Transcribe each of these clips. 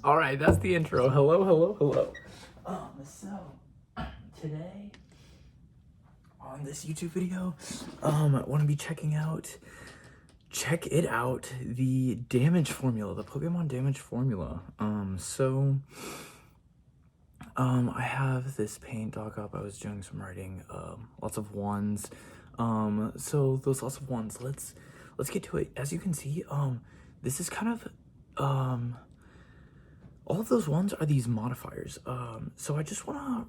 All right, that's the intro. Hello, hello, hello. So today on this YouTube video, I want to be check it out, the damage formula, the Pokemon damage formula. I have this paint doc up. I was doing some writing, lots of ones. So those lots of ones. Let's get to it. As you can see, this is kind of, all of those ones are these modifiers. So I just want to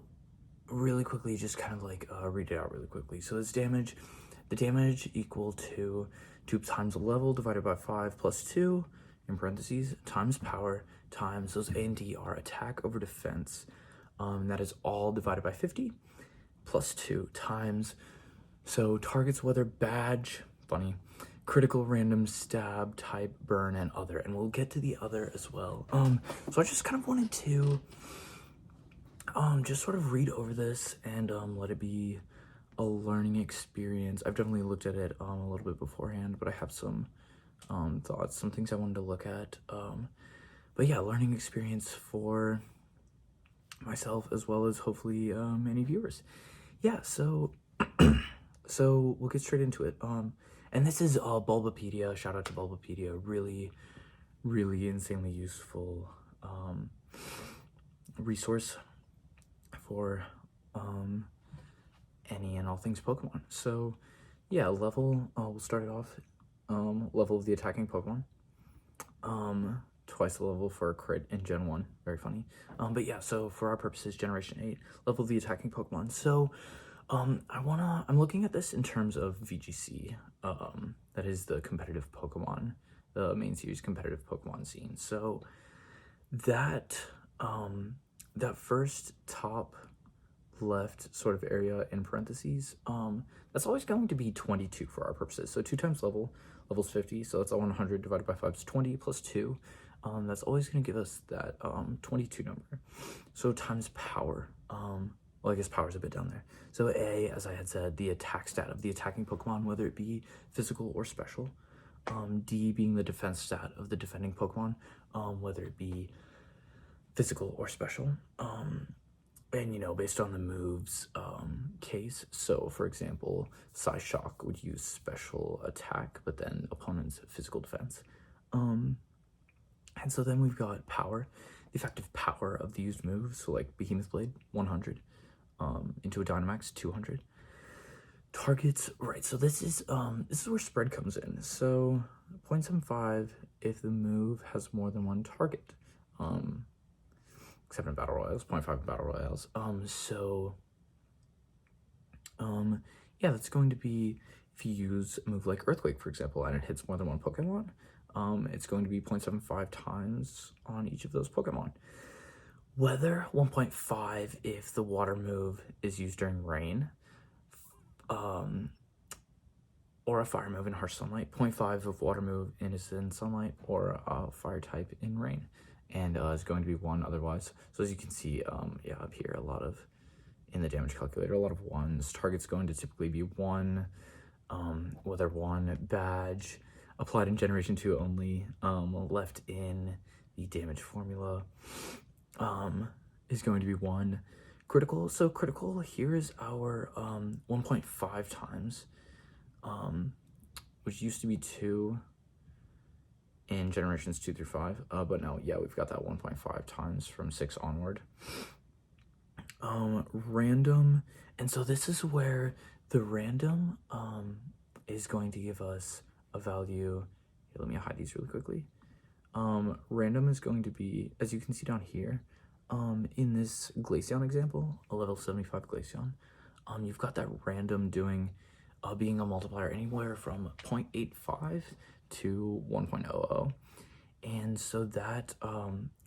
really quickly just kind of like read it out really quickly. So this damage, the damage equal to 2 times level divided by 5 plus 2 in parentheses times power times those A and D are attack over defense. That is all divided by 50 plus 2 times, so targets weather badge, funny, critical, random, stab, type, burn, and other, and we'll get to the other as well. So I just kind of wanted to just sort of read over this and let it be a learning experience. I've definitely looked at it a little bit beforehand, but I have some thoughts, some things I wanted to look at. But yeah, learning experience for myself as well as hopefully many viewers. Yeah, so so we'll get straight into it. And this is Bulbapedia. Shout out to Bulbapedia. Really, really insanely useful resource for any and all things Pokemon. So yeah, level, we'll start it off. Level of the attacking Pokemon. Twice the level for a crit in Gen 1. Very funny. But yeah, so for our purposes, Generation 8, level of the attacking Pokemon. So I'm looking at this in terms of VGC. That is the competitive Pokemon, the main series competitive Pokemon scene. So that that first top left sort of area in parentheses, that's always going to be 22 for our purposes. So 2 times level's 50, so that's all 100 divided by 5 is 20 plus 2. That's always going to give us that 22 number. So times power. Well, I guess power's a bit down there. So A, as I had said, the attack stat of the attacking Pokemon, whether it be physical or special. D being the defense stat of the defending Pokemon, whether it be physical or special. And, you know, based on the moves case. So, for example, Psyshock would use special attack, but then opponent's physical defense. And so then we've got power, the effective power of the used moves. So like Behemoth Blade, 100, into a Dynamax, 200. Targets, right, so this is where spread comes in. So 0.75 if the move has more than one target. Except in Battle Royales, 0.5 in Battle Royales. Yeah, that's going to be, if you use a move like Earthquake, for example, and it hits more than one Pokemon, it's going to be 0.75 times on each of those Pokemon. Weather, 1.5 if the water move is used during rain, or a fire move in harsh sunlight, 0.5 if water move is in sunlight, or a fire type in rain, and it's going to be 1 otherwise. So as you can see, yeah, up here, a lot of, in the damage calculator, a lot of 1s. Target's going to typically be 1, weather 1, badge, applied in Generation 2 only, left in the damage formula, is going to be 1. Critical, so critical here is our 1.5 times, which used to be 2 in Generations 2 through 5, but now, yeah, we've got that 1.5 times from 6 onward. Random, and so this is where the random is going to give us a value. Here, let me hide these really quickly. Random is going to be, as you can see down here, in this Glaceon example, a level 75 Glaceon, you've got that random doing, being a multiplier anywhere from 0.85 to 1.00. And so that,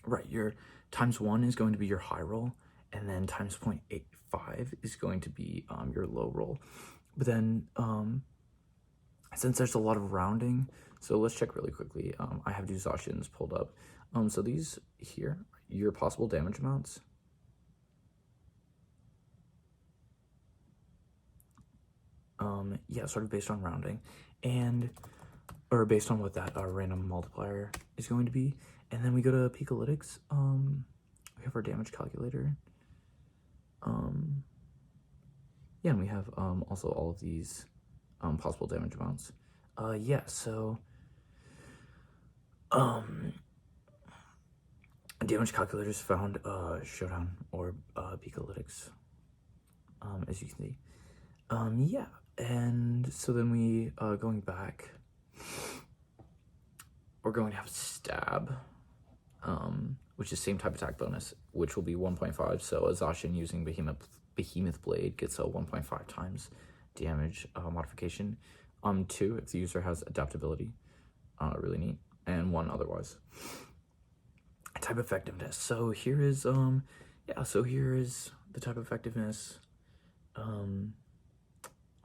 right, your times 1 is going to be your high roll, and then times 0.85 is going to be your low roll. But then, since there's a lot of rounding, so let's check really quickly. I have two Zacians pulled up. So these here, your possible damage amounts. Yeah, sort of based on rounding. And or based on what that random multiplier is going to be. And then we go to Picolytics. We have our damage calculator. Yeah, and we have also all of these possible damage amounts. Yeah, so damage calculators found Showdown or Picolytics, as you can see. Yeah, and so then we going back, we're going to have Stab, which is same type attack bonus, which will be 1.5. So a Zacian using Behemoth Blade gets a 1.5 times damage modification. 2 if the user has adaptability, really neat, and 1 otherwise. Type effectiveness. So here is here is the type effectiveness on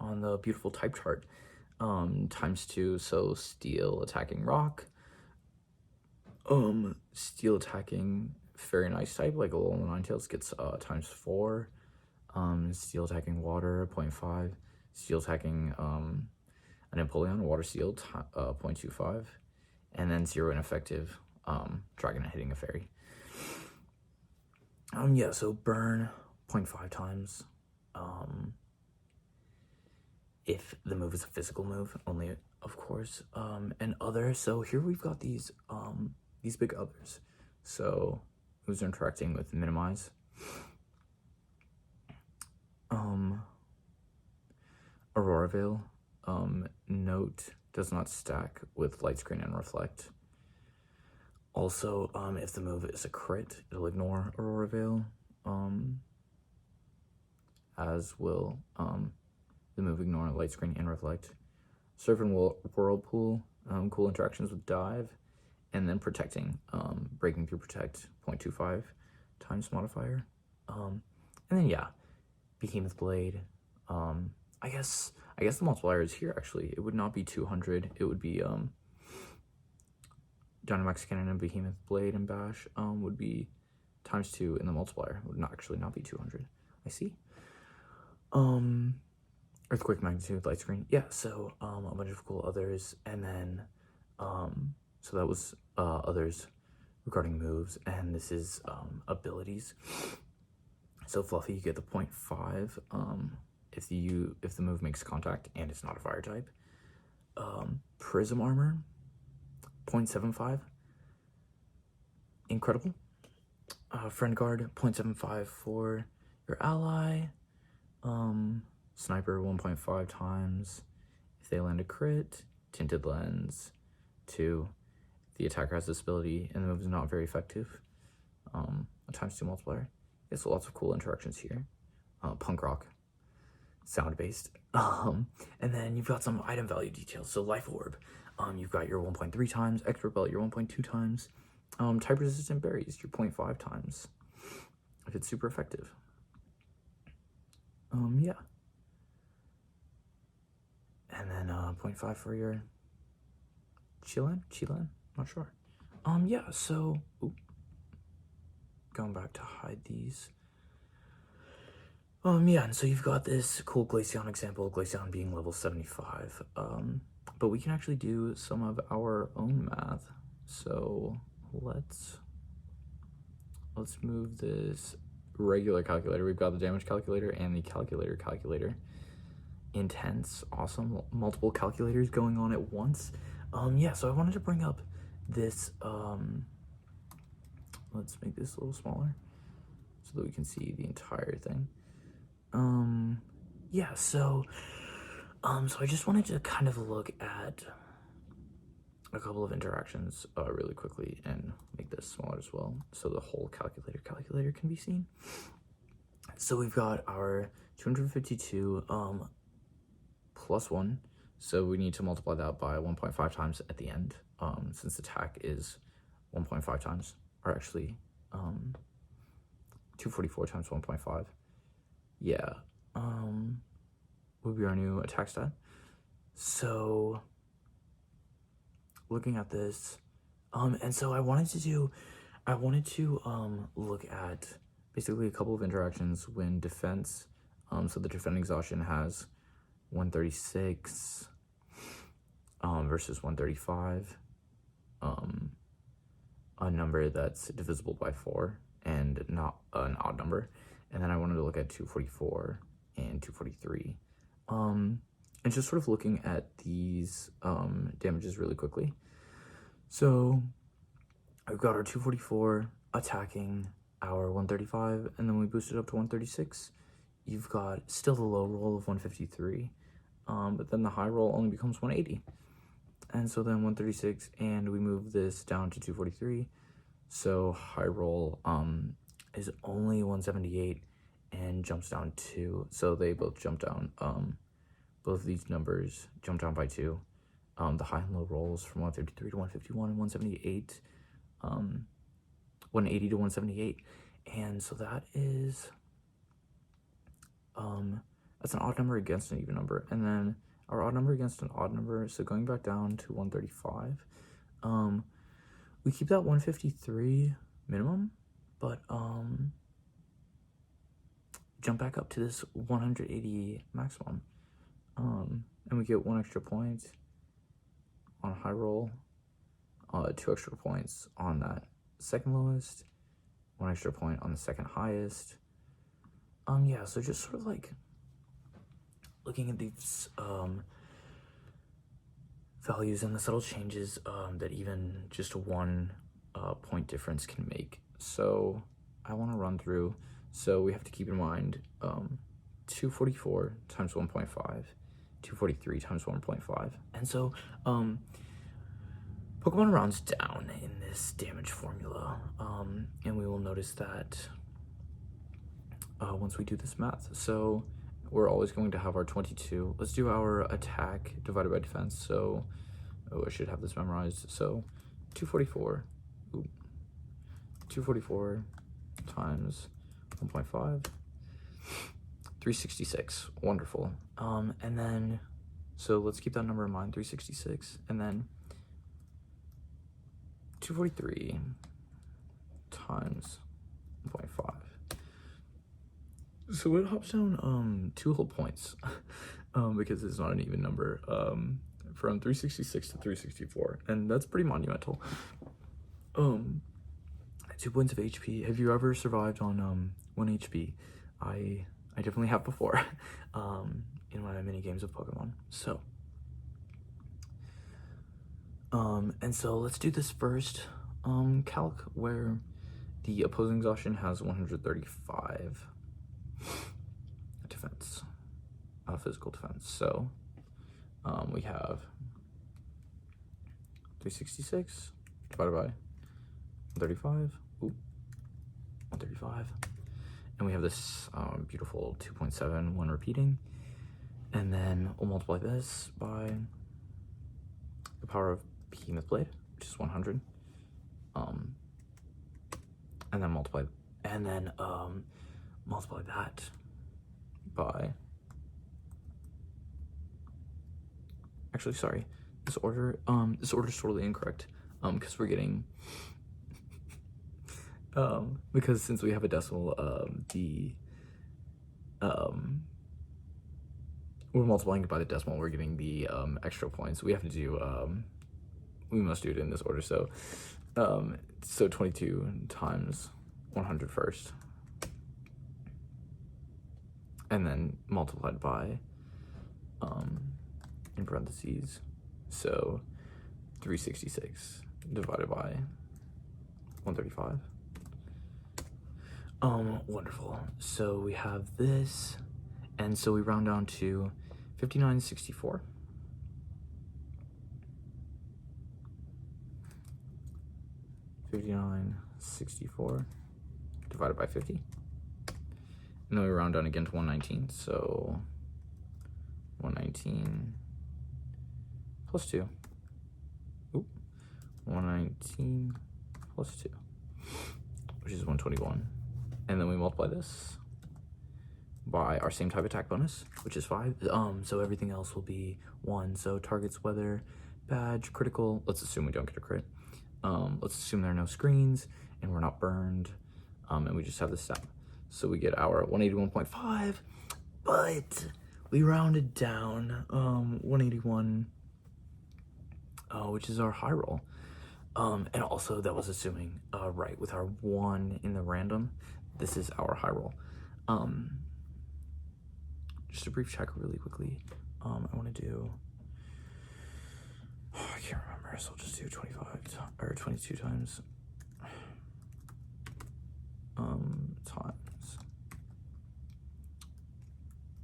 the beautiful type chart. ×2, so steel attacking rock, steel attacking fairy and ice type like Alolan Ninetales gets ×4, steel attacking water 0.5, steel attacking an Empoleon water steel 0.25, and then 0 ineffective dragon hitting a fairy. Yeah, so burn 0.5 times. If the move is a physical move, only of course, and other. So here we've got these big others. So moves are interacting with minimize. Aurora Veil, note does not stack with light screen and reflect. Also, if the move is a crit, it'll ignore Aurora Veil, as will the move ignore light screen and reflect. Surf and Whirlpool, cool interactions with dive, and then protecting, breaking through protect 0.25 times modifier. And then yeah, Behemoth Blade. I guess the multiplier is here actually. It would not be 200. It would be Dynamax Cannon and Behemoth Blade and Bash would be ×2, and the multiplier would not be 200. I see. Earthquake Magnitude, Light Screen. Yeah, so a bunch of cool others, and then so that was others regarding moves, and this is abilities. So Fluffy, you get the 0.5 if the move makes contact and it's not a fire type. Prism Armor, 0.75. Incredible. Friend Guard, 0.75 for your ally. Sniper, 1.5 times if they land a crit. Tinted Lens, 2. The attacker has this ability and the move is not very effective. A ×2 multiplier. Yeah, so lots of cool interactions here. Punk Rock, sound based. And then you've got some item value details. So Life Orb, you've got your 1.3 times. Expert Belt, your 1.2 times. Type resistant berries, your 0.5 times if it's super effective. Yeah. And then 0.5 for your Chilan, not sure. Yeah, so going back to hide these. Yeah, and so you've got this cool Glaceon example, Glaceon being level 75. But we can actually do some of our own math. So let's move this regular calculator. We've got the damage calculator and the calculator. Intense, awesome, multiple calculators going on at once. Yeah, so I wanted to bring up this, let's make this a little smaller so that we can see the entire thing. Yeah, so I just wanted to kind of look at a couple of interactions really quickly and make this smaller as well so the whole calculator can be seen. So we've got our 252 plus 1, so we need to multiply that by 1.5 times at the end, since attack is 1.5 times, or actually 244 times 1.5. Yeah, would be our new attack stat. So looking at this, and so I wanted to look at basically a couple of interactions when defense, so the defending Zacian has 136, versus 135, a number that's divisible by 4 and not an odd number. And then I wanted to look at 244 and 243. And just sort of looking at these damages really quickly. So I've got our 244 attacking our 135, and then we boost it up to 136. You've got still the low roll of 153, but then the high roll only becomes 180. And so then 136, and we move this down to 243. So high roll is only 178 and jumps down 2. So they both jump down, both of these numbers jump down by 2. The high and low rolls from 153 to 151 and 178, 180 to 178. And so that is, that's an odd number against an even number. And then our odd number against an odd number, so going back down to 135, we keep that 153 minimum, but jump back up to this 180 maximum, and we get 1 extra point on high roll, 2 extra points on that second lowest, 1 extra point on the second highest. Yeah, so just sort of like looking at these values and the subtle changes that even just 1 point difference can make. So I want to run through. So we have to keep in mind 244 times 1.5, 243 times 1.5. And so Pokemon rounds down in this damage formula, and we will notice that once we do this math. So we're always going to have our 22. Let's do our attack divided by defense. So, I should have this memorized. So 244, 244 times 1.5, 366, wonderful. And then, so let's keep that number in mind, 366, and then 243 times 1.5. So it hops down 2 whole points because it's not an even number, from 366 to 364, and that's pretty monumental. 2 points of HP. Have you ever survived on 1 HP? I definitely have before in my mini games of Pokemon. So and so let's do this first calc where the opposing exhaustion has 135 defense, physical defense. So we have 366 divided by 135, 135, and we have this beautiful 2.7 when repeating, and then we'll multiply this by the power of Behemoth Blade, which is 100, and then multiply that by, actually, sorry, this order is totally incorrect, because we're getting, because since we have a decimal, we're multiplying it by the decimal, we're getting the extra points. We have to do, we must do it in this order. So, so 22 times 100 first, and then multiplied by, in parentheses, so 366 divided by 135. Wonderful. So we have this, and so we round down to 5964. 5964 divided by 50. And then we round down again to 119. So 119 plus 2. 119 plus 2, which is 121. And then we multiply this by our same type attack bonus, which is 5. So everything else will be 1. So targets, weather, badge, critical. Let's assume we don't get a crit. Let's assume there are no screens and we're not burned, and we just have this step. So we get our 181.5, but we rounded down 181 which is our high roll. And also that was assuming, right, with our 1 in the random, this is our high roll. Just a brief check really quickly. I want to do, I can't remember, so I'll just do 25 or 22 times times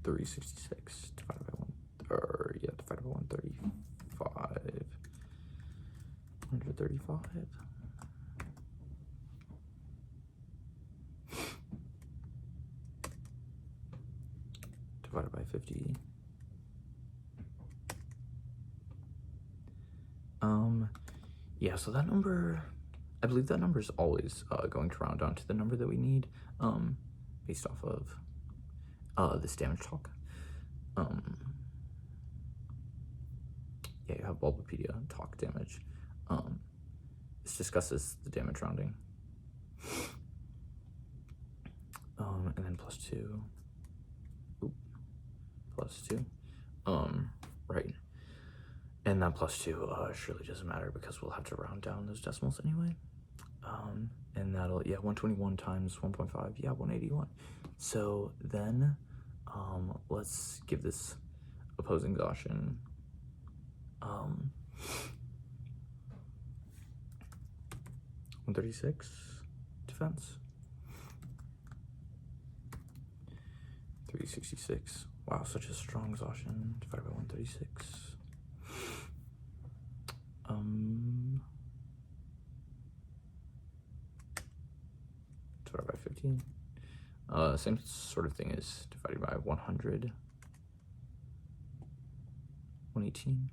366 divided by 135. 135 divided by 50. Yeah, so that number, I believe that number is always going to round down to the number that we need, based off of this damage talk. Yeah, you have Bulbapedia talk damage. This discusses the damage rounding. And then plus 2. Plus 2. Right. And that plus 2 surely doesn't matter because we'll have to round down those decimals anyway. And that'll, yeah, 121 times 1.5, yeah, 181. So then, let's give this opposing Gaussian, 136 defense. 366. Wow, such a strong Zacian divided by 136. Divided by 15. Same sort of thing as divided by 100. 118.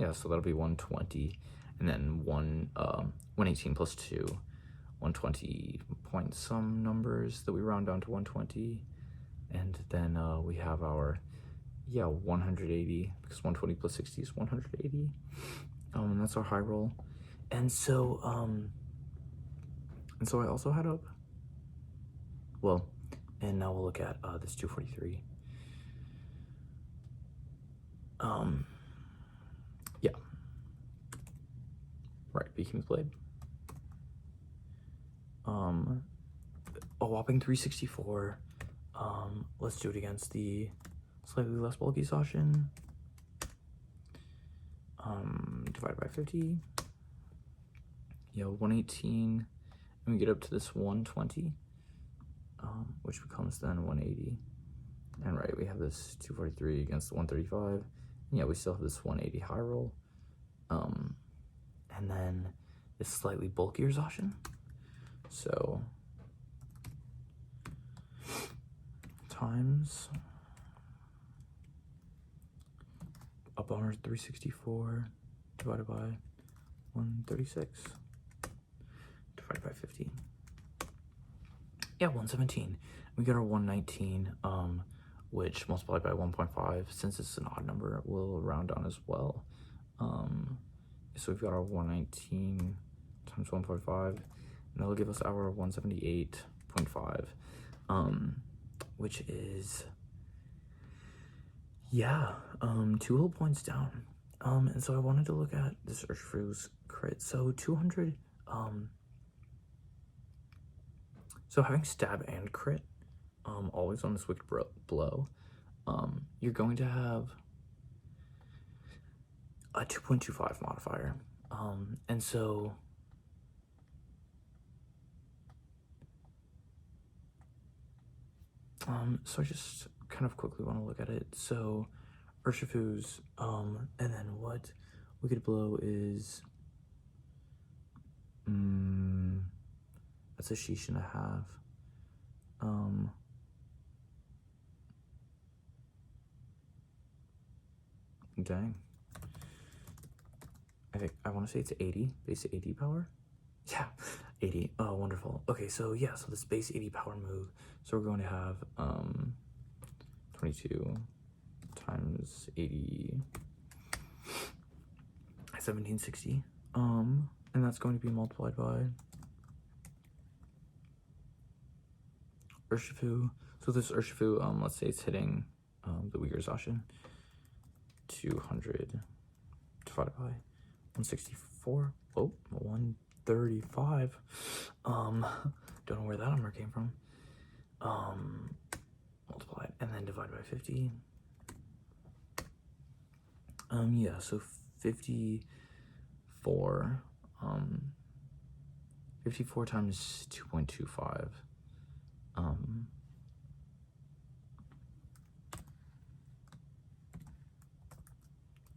Yeah, so that'll be 120, and then 118 plus 2, 120 point some numbers that we round down to 120, and then we have our, yeah, 180, because 120 plus 60 is 180, and that's our high roll. And so I also had up, well, and now we'll look at this 243. Yeah. Right, Beaking's Blade. A whopping 364. Let's do it against the slightly less bulky Zacian. Divided by 50. Yeah, 118. And we get up to this 120, which becomes then 180. And right, we have this 243 against the 135. And yeah, we still have this 180 high roll. And then this slightly bulkier Zacian. So times up on our 364 divided by 136 divided by 50. Yeah, 117. We get our 119, which multiplied by 1.5, since it's an odd number, will round down as well. So we've got our 119 times 1.5, and that'll give us our 178.5, which is, yeah, 2 whole points down. And so I wanted to look at this Urshifu's crit. So 200, so having stab and crit, always on this Wicked Blow, you're going to have a 2.25 modifier. And so so I just kind of quickly want to look at it. So Urshifu's, and then what Wicked Blow is, that's a sheesh and a half. Dang. I want to say it's 80, base 80 power. Yeah, 80. Oh, wonderful. Okay, so yeah, so this base 80 power move. So we're going to have 22 times 80, 1760. And that's going to be multiplied by Urshifu. So this Urshifu, let's say it's hitting the weaker Zacian. 200 divided by 164. Oh, 135. Don't know where that number came from. Multiplied and then divided by 50. Yeah, so 54. 54 times 2.25.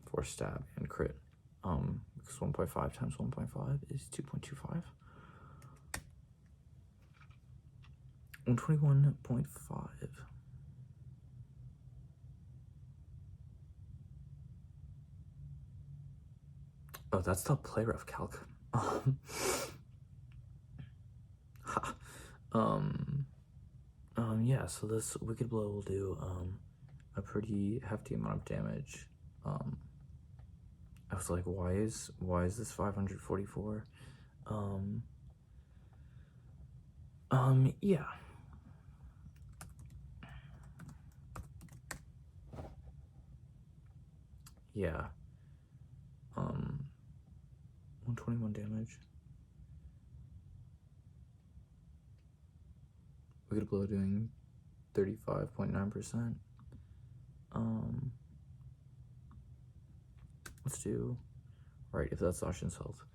For stab and crit. Because 1.5 times 1.5 is 2.25. 121.5. Oh, that's the playref calc. Yeah, so this Wicked Blow will do a pretty hefty amount of damage. I was like, why is this 544? Yeah. Yeah. 121 damage. Wicked Blow doing 35.9%. Let's do, right, if that's Zacian's health,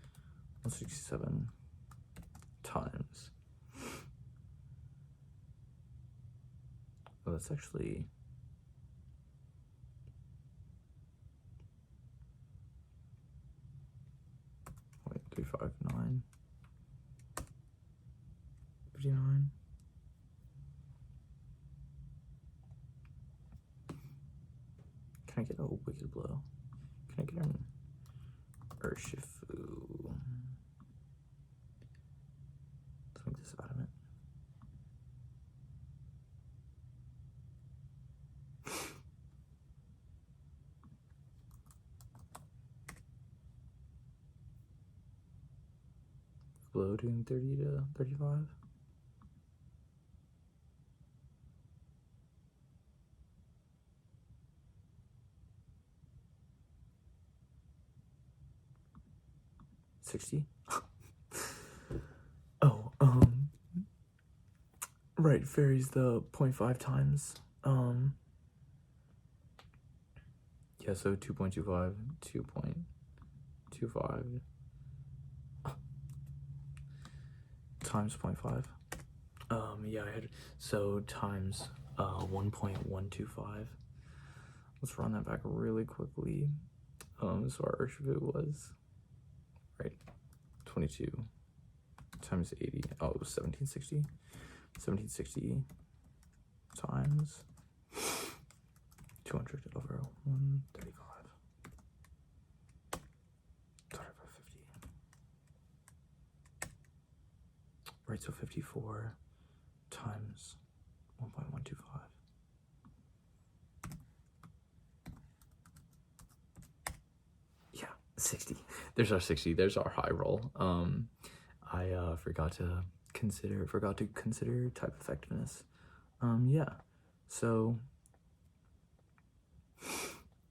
167 times. Oh, that's actually 359, 59. Can I get a Wicked Blow? Can I get an Urshifu? Let's make this adamant. Blow doing 30 to 35. $60. Oh, right, varies the 0.5 times. Yeah, so 2.25, 2.25 times 0.5. Yeah, I had, so times 1.125. Let's run that back really quickly. So our Urshifu was, right, 22 times 80. Oh, it was 1760. 1760 times 200 over 135. Divided by 50. Right, so 54 times 1.125. Yeah, 60. There's our 60. There's our high roll. I forgot to consider type effectiveness. Yeah. So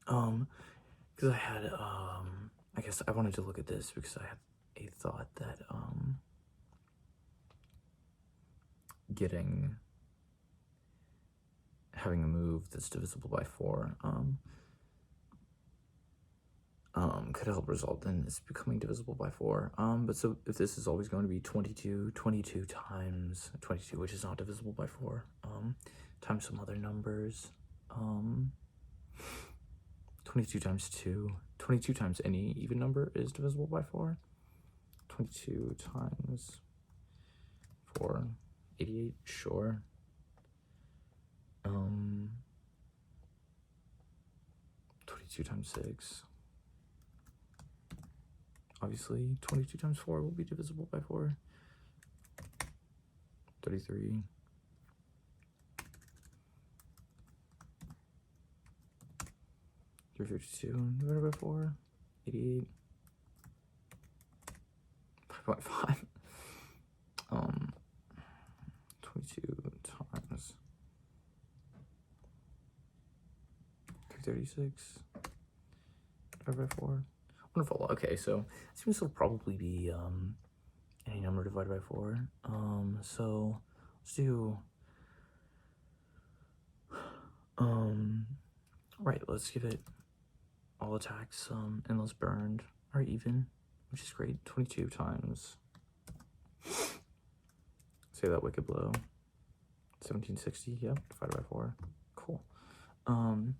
because I had I guess I wanted to look at this because I had a thought that having a move that's divisible by 4 could help result in this becoming divisible by 4. But so if this is always going to be 22 times 22, which is not divisible by 4, times some other numbers, 22 times 2, 22 times any even number is divisible by 4. 22 times 4, 88, sure. 22 times 6. Obviously, 22 times 4 will be divisible by 4. 33. 352 divided by 4. 88. 5.5. 22 times 336. divided by 4. Wonderful. Okay, so it seems to probably be any number divided by 4. So let's do right, let's give it all attacks endless burned are even, which is great. 22 times, say that wicked blow, 1760. Yep, divided by 4. Cool. And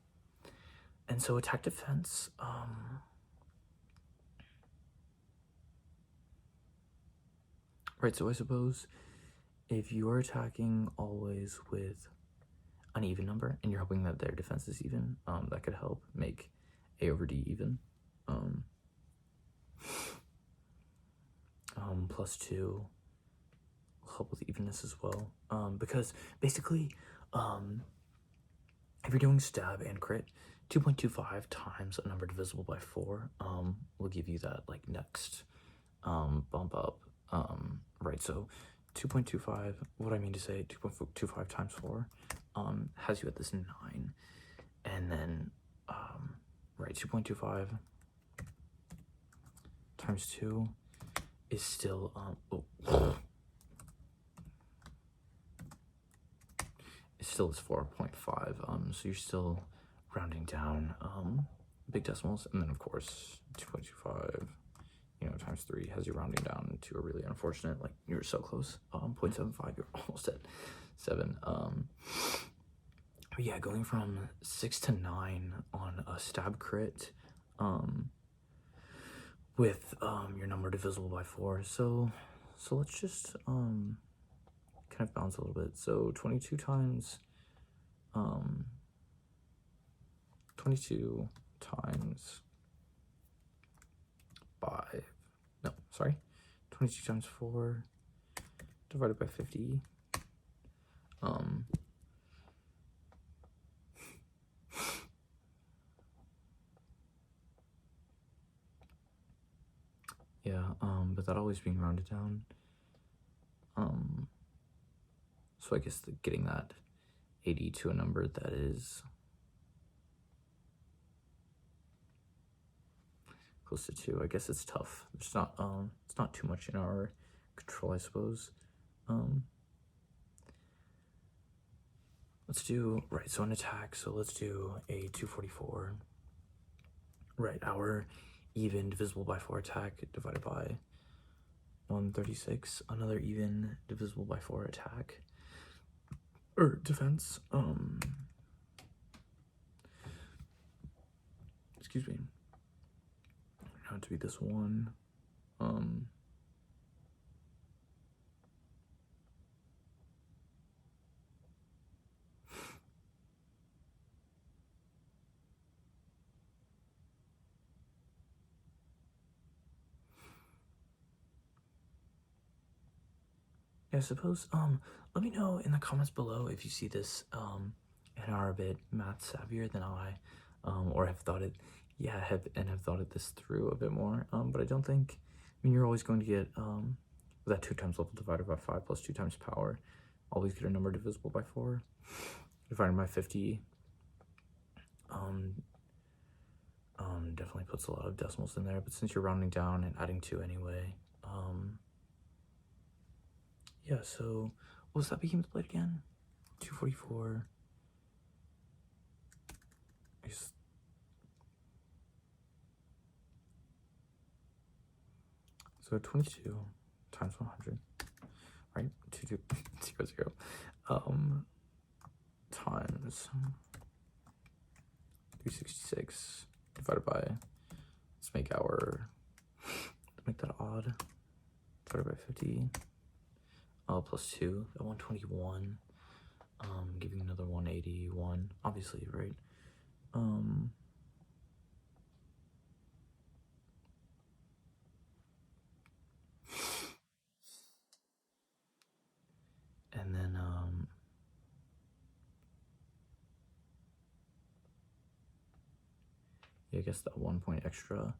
so attack defense, right, so I suppose if you are attacking always with an even number and you're hoping that their defense is even, that could help make A over D even. +2 will help with evenness as well, because basically if you're doing stab and crit, 2.25 times a number divisible by 4 will give you that like next bump up, right? So 2.25, what I mean to say, 2.25 times 4 has you at this 9, and then right, 2.25 times 2 is still it still is 4.5, so you're still rounding down big decimals, and then of course 2.25, you know, times 3 has you rounding down to a really unfortunate, like you're so close, 0.75, you're almost at 7. But yeah, going from 6 to 9 on a stab crit, with your number divisible by 4. So let's just kind of bounce a little bit. So 22 times 22 times 5. No, sorry. 22 times 4 divided by 50. Yeah, but that always being rounded down. So I guess getting that 80 to a number that is close to 2, I guess it's tough. It's not too much in our control, I suppose. Let's do, right, so an attack, so let's do a 244. Right, our even divisible by 4 attack divided by 136, another even divisible by 4 attack, or defense, excuse me, now to be this one, yeah, I suppose, let me know in the comments below if you see this, and are a bit math savvier than I, or have thought it, have thought this through a bit more, but I don't think, I mean, you're always going to get, that 2 times level divided by 5 plus 2 times power, always get a number divisible by 4, divided by 50, definitely puts a lot of decimals in there, but since you're rounding down and adding 2 anyway, yeah, so what was that beginning with blade again? 244. So 22 times 100, right? 2200, times 366 divided by, let's make that odd, divided by 50, plus 2, at 121, giving another 181, obviously, right? And then, yeah, I guess that 1 point extra.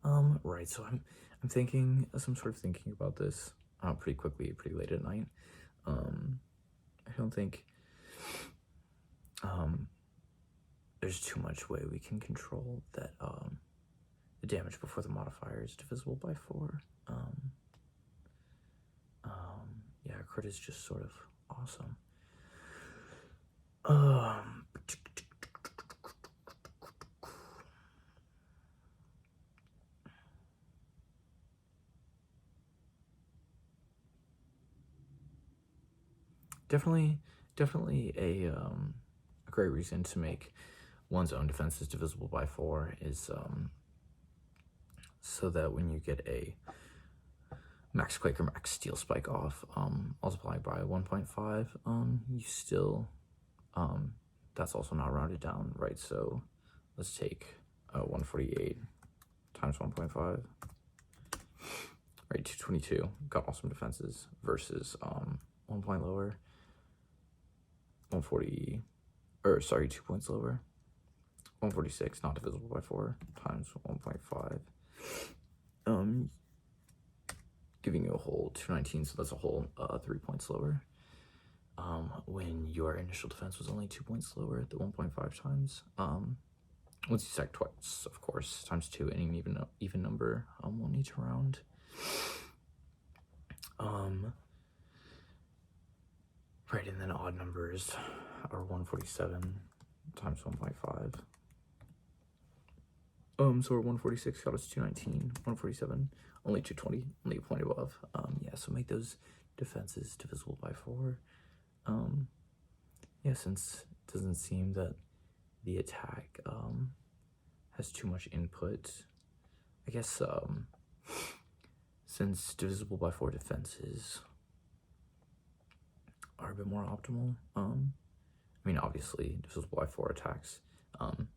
Right, so I'm thinking, as I'm sort of thinking about this, pretty quickly, pretty late at night. I don't think, there's too much way we can control that, the damage before the modifier is divisible by 4. Yeah, crit is just sort of awesome. Definitely a great reason to make one's own defenses divisible by 4 is so that when you get a Max Quake or Max Steel Spike off, multiplied by 1.5, you still, that's also not rounded down, right? So let's take 148 times 1.5, right? 222, got awesome defenses versus 1 point lower, 140, or sorry, 2 points lower, 146, not divisible by 4, times 1.5, giving you a whole 219, so that's a whole 3 points lower. When your initial defense was only 2 points lower at the 1.5 times. Once you stack twice, of course, times 2, any even number will need to round. Right, and then odd numbers are 147 times 1.5. So 146 got us 219, 147, only 220, only a point above. Yeah, so make those defenses divisible by 4. Yeah, since it doesn't seem that the attack has too much input, I guess since divisible by 4 defenses are a bit more optimal, I mean, obviously divisible by 4 attacks,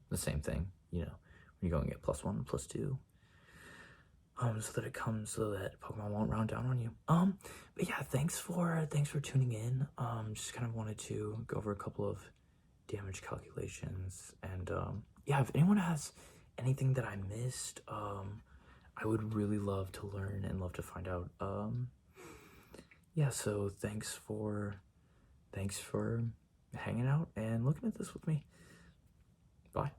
the same thing, you know, when you go and get +1 and +2, so that it comes, so that Pokemon won't round down on you. But yeah, thanks for tuning in. Just kind of wanted to go over a couple of damage calculations, and yeah, if anyone has anything that I missed, I would really love to learn and love to find out. Yeah, so thanks for hanging out and looking at this with me. Bye.